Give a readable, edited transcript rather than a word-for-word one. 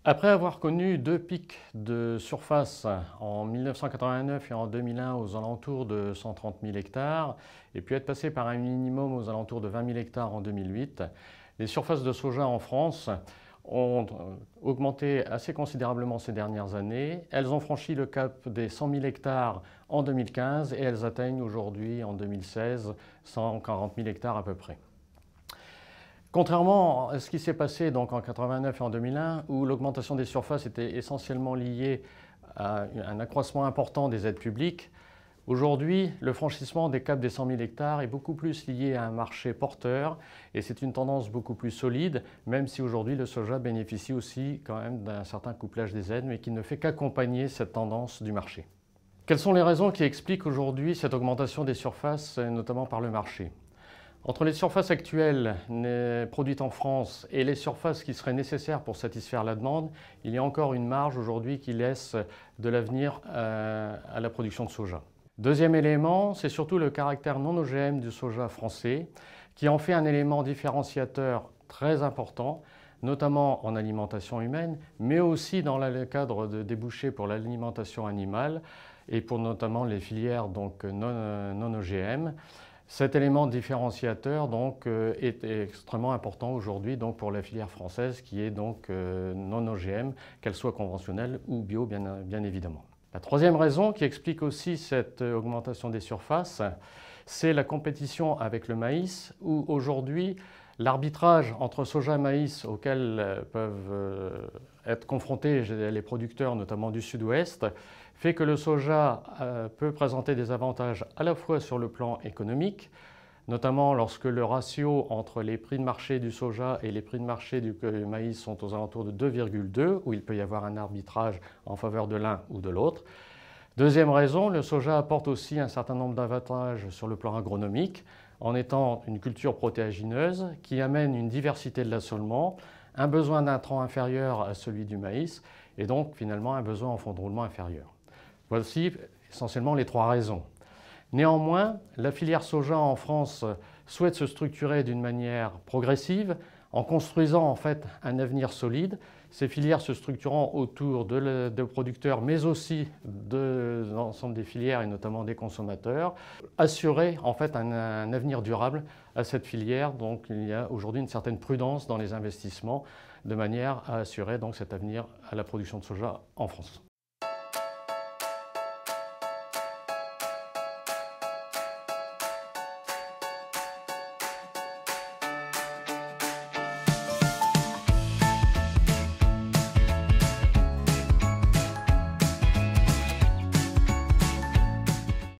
Après avoir connu deux pics de surface en 1989 et en 2001 aux alentours de 130 000 hectares, et puis être passé par un minimum aux alentours de 20 000 hectares en 2008, les surfaces de soja en France ont augmenté assez considérablement ces dernières années. Elles ont franchi le cap des 100 000 hectares en 2015 et elles atteignent aujourd'hui, en 2016, 140 000 hectares à peu près. Contrairement à ce qui s'est passé donc en 89 et en 2001, où l'augmentation des surfaces était essentiellement liée à un accroissement important des aides publiques, aujourd'hui, le franchissement des caps des 100 000 hectares est beaucoup plus lié à un marché porteur et c'est une tendance beaucoup plus solide, même si aujourd'hui le soja bénéficie aussi quand même d'un certain couplage des aides, mais qui ne fait qu'accompagner cette tendance du marché. Quelles sont les raisons qui expliquent aujourd'hui cette augmentation des surfaces, notamment par le marché ? Entre les surfaces actuelles produites en France et les surfaces qui seraient nécessaires pour satisfaire la demande, il y a encore une marge aujourd'hui qui laisse de l'avenir à la production de soja. Deuxième élément, c'est surtout le caractère non OGM du soja français qui en fait un élément différenciateur très important, notamment en alimentation humaine, mais aussi dans le cadre de débouchés pour l'alimentation animale et pour notamment les filières donc, non OGM. Cet élément différenciateur donc, est extrêmement important aujourd'hui pour la filière française qui est donc non OGM, qu'elle soit conventionnelle ou bio bien évidemment. La troisième raison qui explique aussi cette augmentation des surfaces, c'est la compétition avec le maïs où aujourd'hui l'arbitrage entre soja et maïs auquel peuvent être confrontés les producteurs notamment du sud-ouest fait que le soja peut présenter des avantages à la fois sur le plan économique, notamment lorsque le ratio entre les prix de marché du soja et les prix de marché du maïs sont aux alentours de 2,2, où il peut y avoir un arbitrage en faveur de l'un ou de l'autre. Deuxième raison, le soja apporte aussi un certain nombre d'avantages sur le plan agronomique, en étant une culture protéagineuse qui amène une diversité de l'assolement, un besoin d'intrants inférieur à celui du maïs, et donc finalement un besoin en fond de roulement inférieur. Voici essentiellement les trois raisons. Néanmoins, la filière soja en France souhaite se structurer d'une manière progressive en construisant en fait un avenir solide. Ces filières se structurant autour de producteurs mais aussi de l'ensemble des filières et notamment des consommateurs. Assurer en fait un avenir durable à cette filière. Donc il y a aujourd'hui une certaine prudence dans les investissements de manière à assurer donc cet avenir à la production de soja en France.